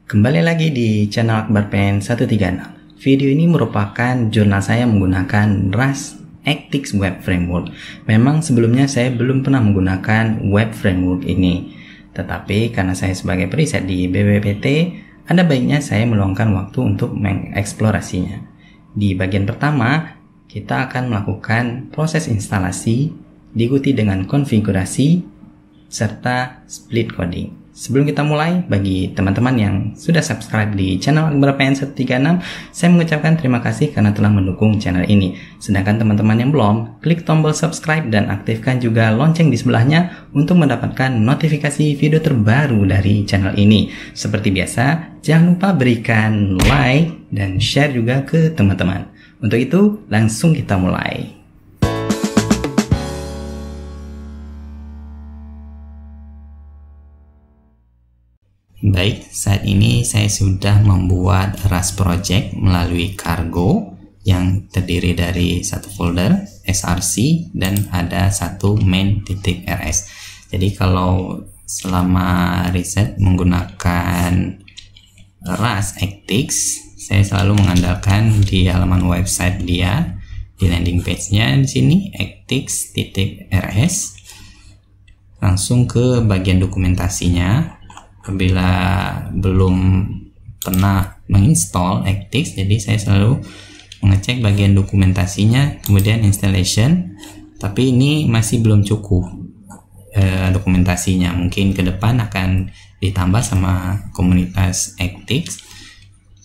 Kembali lagi di channel Akbar Pen 136. Video ini merupakan jurnal saya menggunakan Rust Actix Web Framework. Memang sebelumnya saya belum pernah menggunakan web framework ini. Tetapi karena saya sebagai periset di BPPT, ada baiknya saya meluangkan waktu untuk mengeksplorasinya. Di bagian pertama, kita akan melakukan proses instalasi, diikuti dengan konfigurasi, serta split coding. Sebelum kita mulai, bagi teman-teman yang sudah subscribe di channel Akbar Pen 136, saya mengucapkan terima kasih karena telah mendukung channel ini. Sedangkan teman-teman yang belum, klik tombol subscribe dan aktifkan juga lonceng di sebelahnya untuk mendapatkan notifikasi video terbaru dari channel ini. Seperti biasa, jangan lupa berikan like dan share juga ke teman-teman. Untuk itu, langsung kita mulai. Baik, saat ini saya sudah membuat Rust project melalui Cargo yang terdiri dari satu folder src dan ada satu main.rs. Jadi kalau selama riset menggunakan Rust Actix, saya selalu mengandalkan di halaman website dia, di landing page-nya di sini actix.rs. Langsung ke bagian dokumentasinya. Apabila belum pernah menginstall Actix, jadi saya selalu mengecek bagian dokumentasinya, kemudian installation. Tapi ini masih belum cukup dokumentasinya. Mungkin ke depan akan ditambah sama komunitas Actix.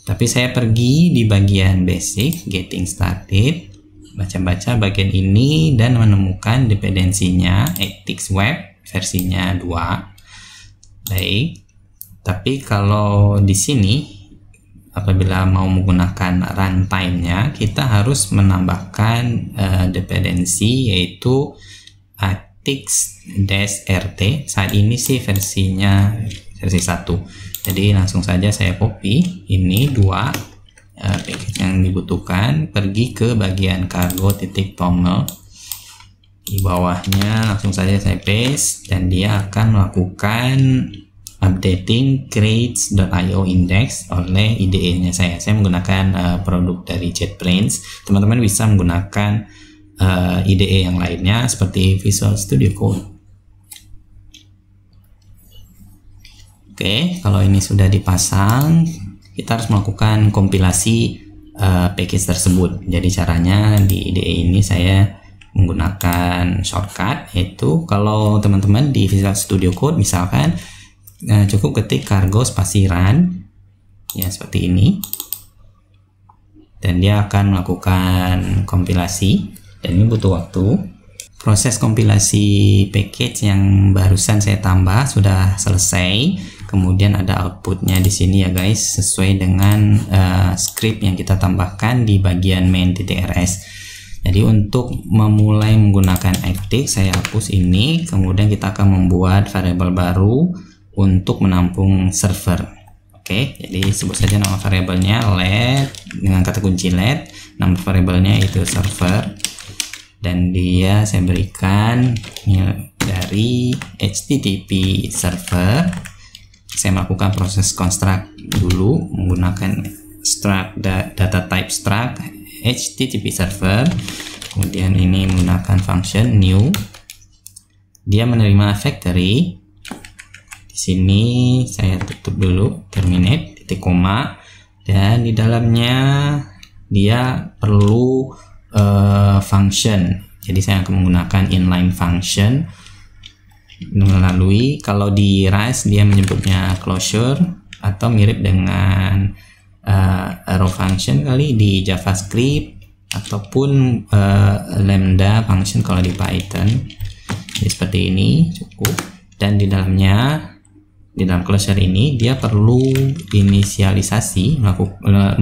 Tapi saya pergi di bagian basic, getting started, baca-baca bagian ini dan menemukan dependensinya Actix Web versinya 2. Baik. Tapi kalau di sini apabila mau menggunakan runtime-nya, kita harus menambahkan dependensi yaitu actix-rt. Saat ini sih versinya versi 1. Jadi langsung saja saya copy ini 2 package yang dibutuhkan, pergi ke bagian cargo.toml. Di bawahnya langsung saja saya paste dan dia akan melakukan updating creates.io index oleh IDE-nya saya. Saya menggunakan produk dari JetBrains. Teman-teman bisa menggunakan IDE yang lainnya seperti Visual Studio Code. Oke, kalau ini sudah dipasang, kita harus melakukan kompilasi package tersebut. Jadi caranya di IDE ini saya menggunakan shortcut, yaitu kalau teman-teman di Visual Studio Code misalkan cukup ketik cargo spasi run ya seperti ini, dan dia akan melakukan kompilasi, dan ini butuh waktu. Proses kompilasi package yang barusan saya tambah sudah selesai. Kemudian ada outputnya di sini ya guys, sesuai dengan script yang kita tambahkan di bagian main.rs. Jadi untuk memulai menggunakan Actix, saya hapus ini, kemudian kita akan membuat variabel baru untuk menampung server. Oke, jadi sebut saja nama variabelnya let dengan kata kunci let, nama variabelnya itu server, dan dia saya berikan dari HTTP server. Saya melakukan proses construct dulu menggunakan struct data type struct HTTP server, kemudian ini menggunakan function new, dia menerima factory. Di sini saya tutup dulu, terminate, titik koma, dan di dalamnya dia perlu function. Jadi saya akan menggunakan inline function melalui, kalau di Rust dia menyebutnya closure atau mirip dengan arrow function kali di JavaScript, ataupun lambda function kalau di Python. Jadi seperti ini cukup, dan di dalamnya, di dalam closure ini dia perlu inisialisasi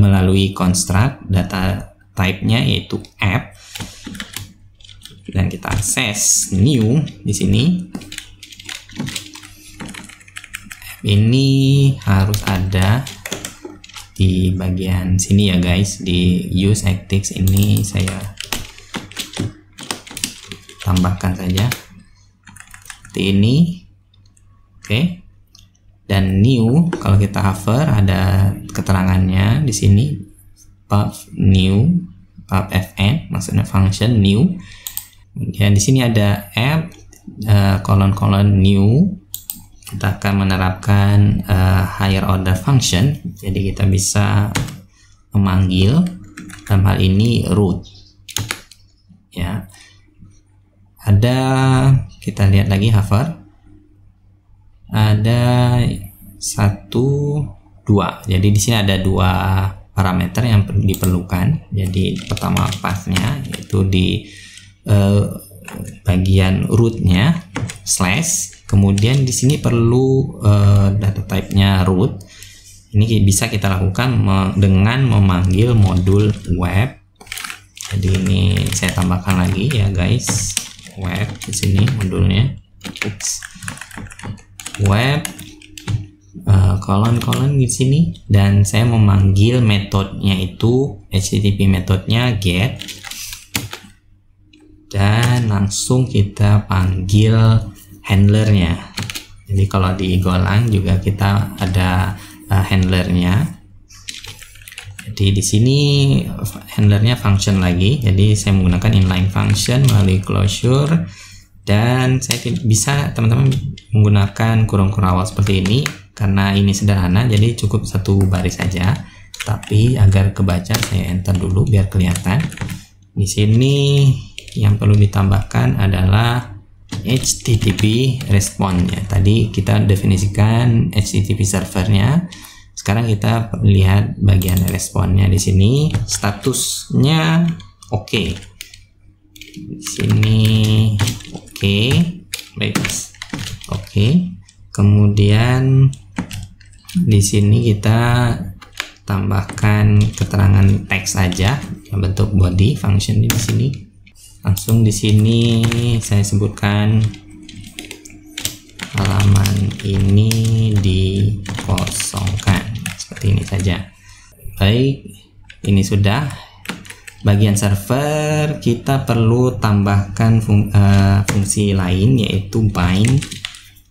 melalui construct data type-nya yaitu app, dan kita akses new di sini. App ini harus ada di bagian sini ya guys, di use Actix ini saya tambahkan saja seperti ini. Oke. Dan new, kalau kita hover ada keterangannya di sini, pub new, pub fn, maksudnya function new. Kemudian di sini ada app kolon new. Kita akan menerapkan higher order function. Jadi kita bisa memanggil, dalam hal ini root. Ya, ada, kita lihat lagi hover. Ada 1, 2. Jadi di sini ada 2 parameter yang diperlukan. Jadi pertama pathnya, yaitu di bagian rootnya slash. Kemudian di sini perlu data type-nya root. Ini bisa kita lakukan dengan memanggil modul web. Jadi ini saya tambahkan lagi ya guys, web di sini modulnya. Web kolon di sini, dan saya memanggil metodenya itu HTTP metodenya get, dan langsung kita panggil handlernya. Jadi kalau di Golang juga kita ada handlernya. Jadi di sini handlernya function lagi. Jadi saya menggunakan inline function melalui closure, dan saya bisa teman-teman menggunakan kurung awal seperti ini karena ini sederhana, jadi cukup 1 baris saja. Tapi agar kebaca saya enter dulu biar kelihatan. Di sini yang perlu ditambahkan adalah HTTP response-nya. Tadi kita definisikan HTTP servernya. Sekarang kita lihat bagian responnya. Di sini statusnya oke. Di sini oke. Baik. Oke. Kemudian di sini kita tambahkan keterangan teks saja bentuk body function di sini. Langsung di sini saya sebutkan halaman ini dikosongkan seperti ini saja. Baik, ini sudah bagian server. Kita perlu tambahkan fungsi lain, yaitu bind,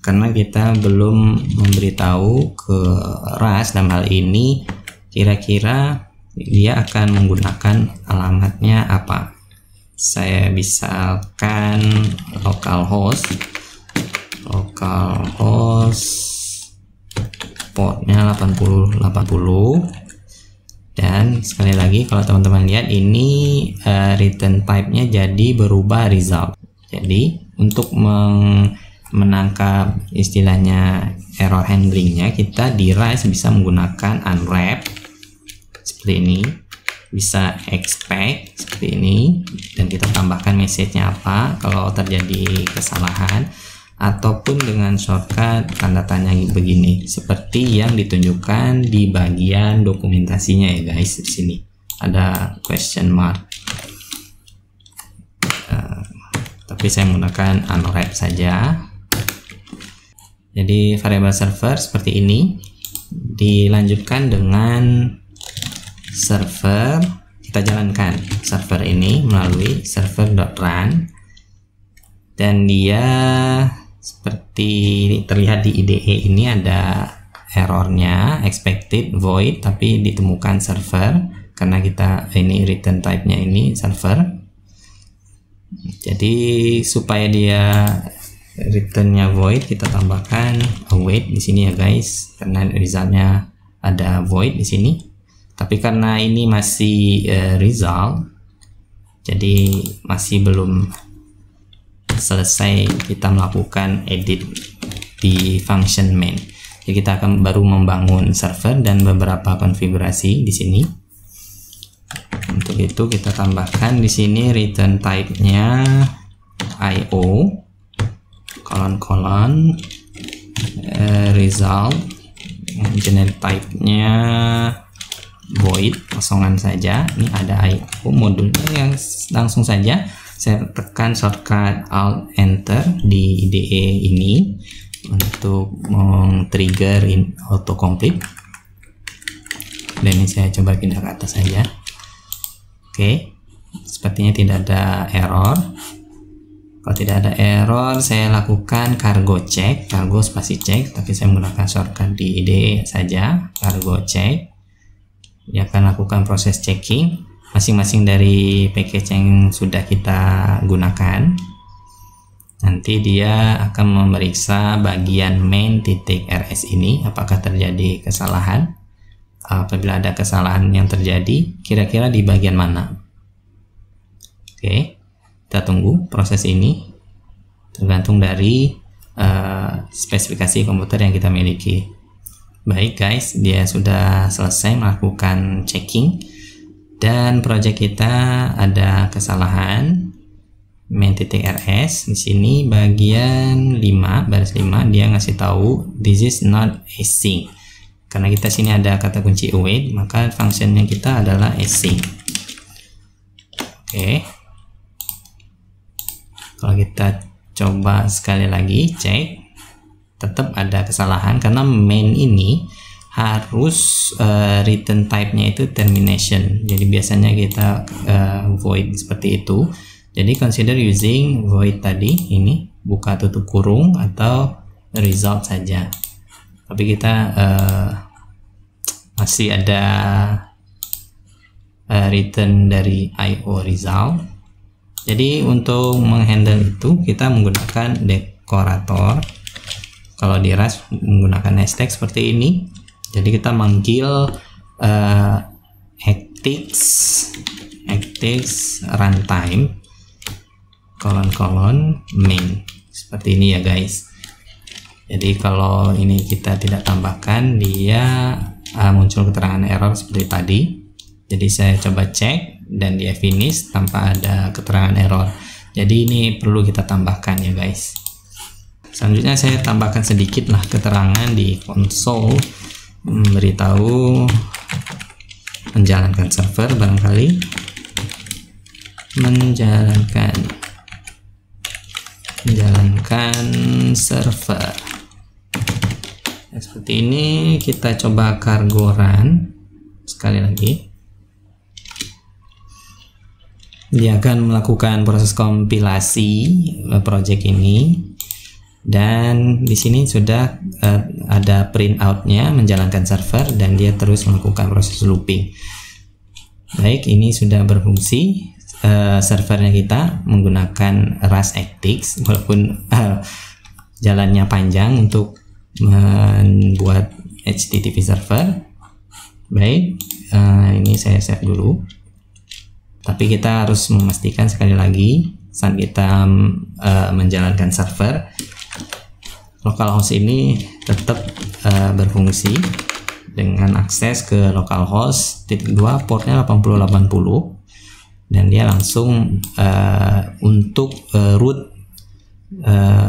karena kita belum memberitahu ke RAS dalam hal ini kira-kira dia akan menggunakan alamatnya apa. Saya misalkan localhost portnya 8080, dan sekali lagi kalau teman-teman lihat ini return type-nya jadi berubah result. Jadi untuk menangkap istilahnya error handlingnya, kita di RAS bisa menggunakan unwrap seperti ini, bisa expect seperti ini, dan kita tambahkan message-nya apa kalau terjadi kesalahan, ataupun dengan shortcut tanda tanya begini seperti yang ditunjukkan di bagian dokumentasinya ya guys. Di sini ada question mark, tapi saya menggunakan unwrap saja. Jadi variabel server seperti ini. Dilanjutkan dengan server, kita jalankan server ini melalui server.run, dan dia seperti terlihat di IDE ini ada errornya expected void, tapi ditemukan server karena kita ini return type-nya ini server. Jadi supaya dia returnnya void, kita tambahkan await di sini ya guys, karena resultnya ada void di sini. Tapi karena ini masih result, jadi masih belum selesai kita melakukan edit di function main. Jadi kita akan baru membangun server dan beberapa konfigurasi di sini. Untuk itu kita tambahkan di sini return type-nya IO kolon result, generate type-nya void, kosongan saja. Ini ada IO modulnya, yang langsung saja saya tekan shortcut Alt Enter di IDE ini untuk men-trigger autocomplete, dan ini saya coba pindah ke atas saja. Oke, sepertinya tidak ada error. Kalau tidak ada error, saya lakukan cargo check, cargo spasi check, tapi saya menggunakan shortcut di IDE saja, cargo check. Dia akan lakukan proses checking masing-masing dari package yang sudah kita gunakan. Nanti dia akan memeriksa bagian main.rs ini, apakah terjadi kesalahan. Apabila ada kesalahan yang terjadi, kira-kira di bagian mana? Oke. Kita tunggu proses ini, tergantung dari spesifikasi komputer yang kita miliki. Baik guys, dia sudah selesai melakukan checking dan project kita ada kesalahan main.rs. Di sini bagian 5, baris 5, dia ngasih tahu this is not async. Karena kita sini ada kata kunci await, maka functionnya kita adalah async. Oke. Kalau kita coba sekali lagi cek, tetap ada kesalahan karena main ini harus return type-nya itu termination. Jadi biasanya kita void seperti itu. Jadi consider using void tadi ini, buka tutup kurung atau result saja. Tapi kita masih ada return dari IO result. Jadi untuk menghandle itu kita menggunakan dekorator. Kalau di Rust menggunakan hashtag seperti ini. Jadi kita manggil actix runtime main seperti ini ya guys. Jadi kalau ini kita tidak tambahkan, dia muncul keterangan error seperti tadi. Jadi saya coba cek dan dia finish tanpa ada keterangan error. Jadi ini perlu kita tambahkan ya guys. Selanjutnya saya tambahkan sedikit lah keterangan di konsol, memberitahu menjalankan server, barangkali menjalankan server. Nah, seperti ini kita coba cargo run sekali lagi. Dia akan melakukan proses kompilasi project ini, dan di sini sudah ada printoutnya menjalankan server, dan dia terus melakukan proses looping. Baik, ini sudah berfungsi. Servernya kita menggunakan Rust Actix, walaupun jalannya panjang untuk membuat HTTP server. Baik, ini saya save dulu. Tapi kita harus memastikan sekali lagi saat kita menjalankan server, localhost ini tetap berfungsi dengan akses ke localhost titik 2 portnya 8080, dan dia langsung untuk root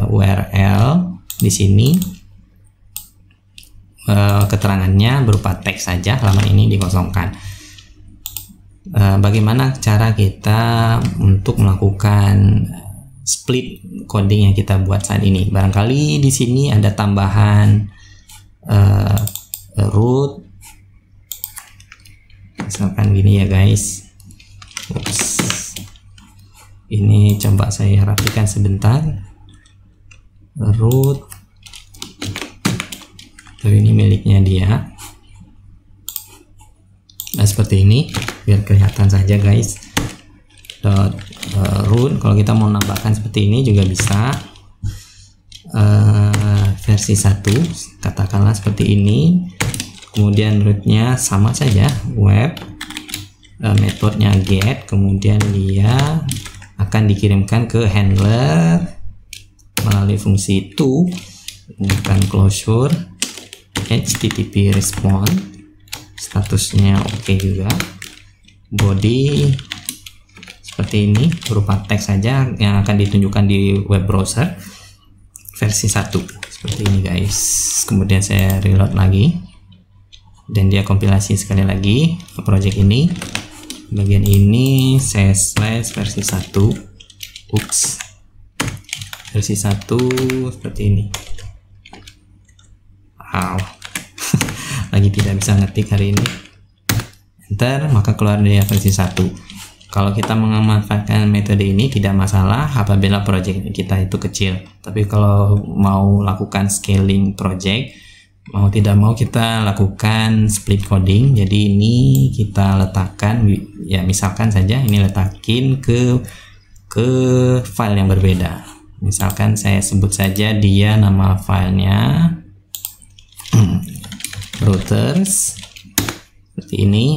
URL di sini keterangannya berupa teks saja, halaman ini dikosongkan. Bagaimana cara kita untuk melakukan split coding yang kita buat saat ini? Barangkali di sini ada tambahan root, misalkan gini ya guys. Oops. Ini coba saya rapikan sebentar. Root, tapi ini miliknya dia. Nah, seperti ini biar kelihatan saja guys. Root, kalau kita mau nambahkan seperti ini juga bisa. Versi 1 katakanlah seperti ini, kemudian rootnya sama saja, web, metodenya get, kemudian dia akan dikirimkan ke handler melalui fungsi to, kemudian closure HTTP response, statusnya oke juga, body seperti ini berupa teks saja yang akan ditunjukkan di web browser versi 1 seperti ini guys. Kemudian saya reload lagi dan dia kompilasi sekali lagi ke project ini. Bagian ini saya slash versi 1. Ups, versi 1 seperti ini. Wow. Lagi tidak bisa ngetik hari ini. Enter, maka keluar dia versi 1. Kalau kita memanfaatkan metode ini tidak masalah apabila project kita itu kecil. Tapi kalau mau lakukan scaling project, mau tidak mau kita lakukan split coding. Jadi ini kita letakkan, ya misalkan saja ini letakin ke file yang berbeda. Misalkan saya sebut saja dia nama filenya routers seperti ini.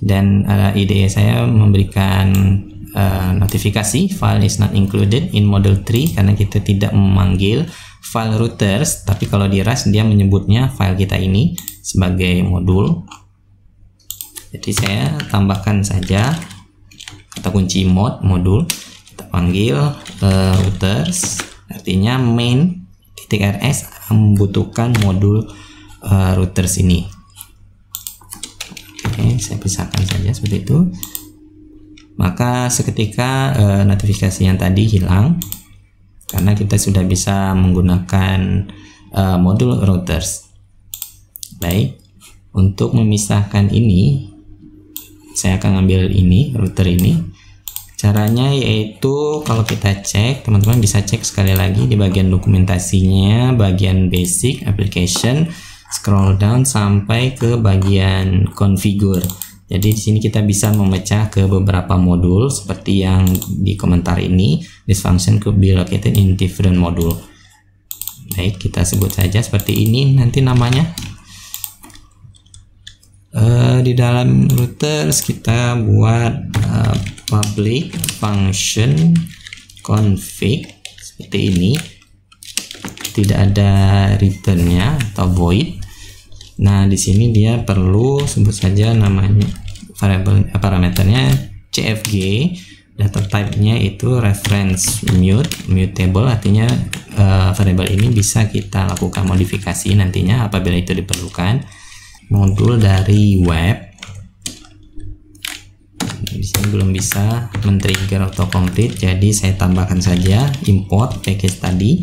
Dan IDE saya memberikan notifikasi file is not included in module 3 karena kita tidak memanggil file routers, tapi kalau di Rust dia menyebutnya file kita ini sebagai modul. Jadi saya tambahkan saja kata kunci modul, kita panggil routers, artinya main.rs membutuhkan modul routers ini. Oke, saya pisahkan saja seperti itu. Maka seketika notifikasi yang tadi hilang karena kita sudah bisa menggunakan modul routers. Baik, untuk memisahkan ini saya akan ambil ini, router ini. Caranya yaitu kalau kita cek, teman-teman bisa cek sekali lagi di bagian dokumentasinya, bagian basic application, scroll down sampai ke bagian configure. Jadi di sini kita bisa memecah ke beberapa modul seperti yang di komentar ini. This function could be located in different module. Baik, kita sebut saja seperti ini nanti namanya. Di dalam routers kita buat public function config seperti ini. Tidak ada returnnya atau void. Nah, di sini dia perlu sebut saja namanya variable parameternya CFG, data type-nya itu reference mutable, artinya variable ini bisa kita lakukan modifikasi nantinya apabila itu diperlukan. Modul dari web. Di sini belum bisa men-trigger autocomplete, jadi saya tambahkan saja import package tadi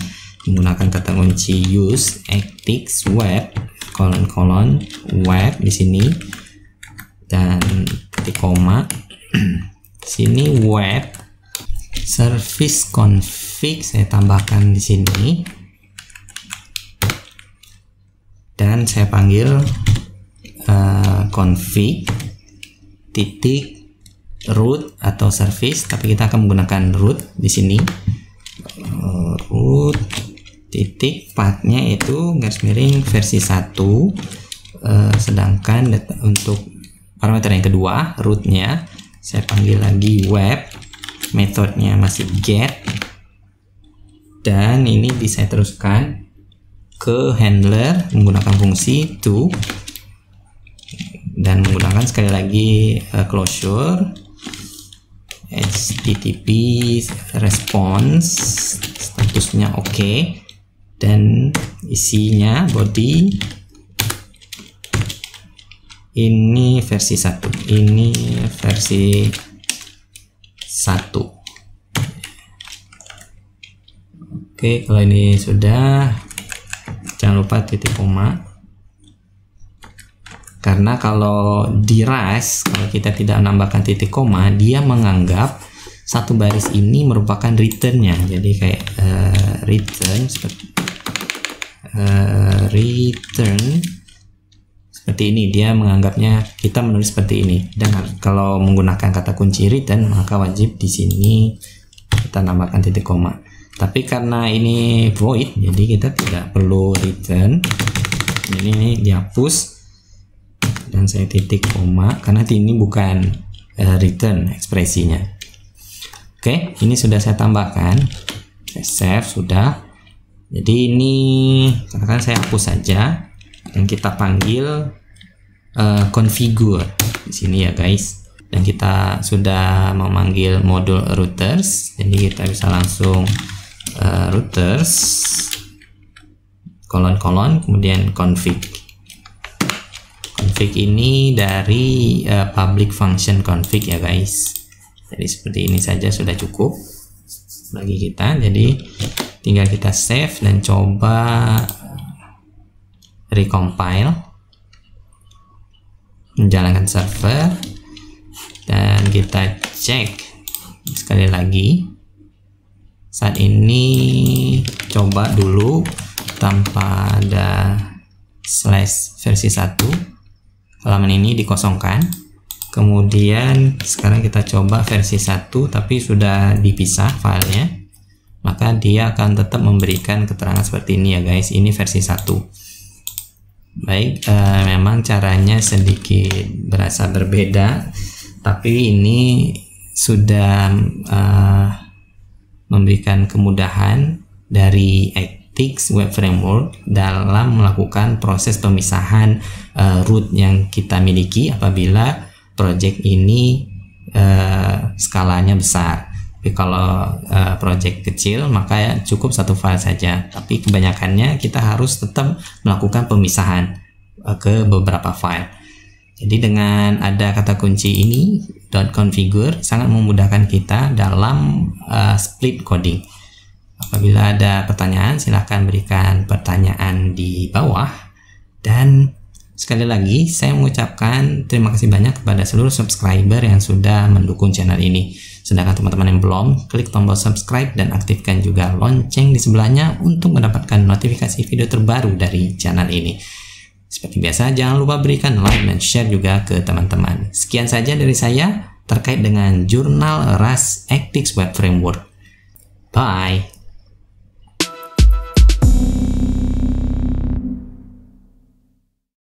menggunakan kata kunci use ethics web web di sini dan titik koma. Sini web service config saya tambahkan di sini dan saya panggil config titik root atau service, tapi kita akan menggunakan root di sini. Root titik pathnya itu garis miring versi 1, sedangkan untuk parameter yang kedua rootnya saya panggil lagi web, metodenya masih get, dan ini bisa saya teruskan ke handler menggunakan fungsi to dan menggunakan sekali lagi closure http response, statusnya oke, dan isinya body ini versi 1, ini versi 1. Oke, kalau ini sudah, jangan lupa titik koma, karena kalau di Rust kalau kita tidak menambahkan titik koma dia menganggap satu baris ini merupakan returnnya. Jadi kayak return seperti ini, dia menganggapnya kita menulis seperti ini. Dan kalau menggunakan kata kunci return maka wajib di sini kita nambahkan titik koma. Tapi karena ini void jadi kita tidak perlu return. Ini dihapus dan saya titik koma karena ini bukan return ekspresinya. Oke, ini sudah saya tambahkan. Save sudah. Jadi ini katakan saya hapus saja dan kita panggil configure di sini ya guys. Dan kita sudah memanggil modul routers, jadi kita bisa langsung routers kemudian config. Config ini dari public function config ya guys. Jadi seperti ini saja sudah cukup bagi kita. Jadi tinggal kita save dan coba recompile, menjalankan server. dan kita cek sekali lagi. Saat ini coba dulu tanpa ada slash versi 1, halaman ini dikosongkan. Kemudian sekarang kita coba versi 1 tapi sudah dipisah filenya, maka dia akan tetap memberikan keterangan seperti ini ya guys. Ini versi 1. Baik, memang caranya sedikit berasa berbeda, tapi ini sudah memberikan kemudahan dari Actix Web Framework dalam melakukan proses pemisahan root yang kita miliki apabila project ini skalanya besar. Tapi kalau project kecil maka cukup satu file saja, tapi kebanyakannya kita harus tetap melakukan pemisahan ke beberapa file. Jadi dengan ada kata kunci ini .configure sangat memudahkan kita dalam split coding. Apabila ada pertanyaan silahkan berikan pertanyaan di bawah, dan sekali lagi saya mengucapkan terima kasih banyak kepada seluruh subscriber yang sudah mendukung channel ini. Sedangkan teman-teman yang belum, klik tombol subscribe dan aktifkan juga lonceng di sebelahnya untuk mendapatkan notifikasi video terbaru dari channel ini. Seperti biasa, jangan lupa berikan like dan share juga ke teman-teman. Sekian saja dari saya terkait dengan jurnal Rust Actix Web Framework. Bye!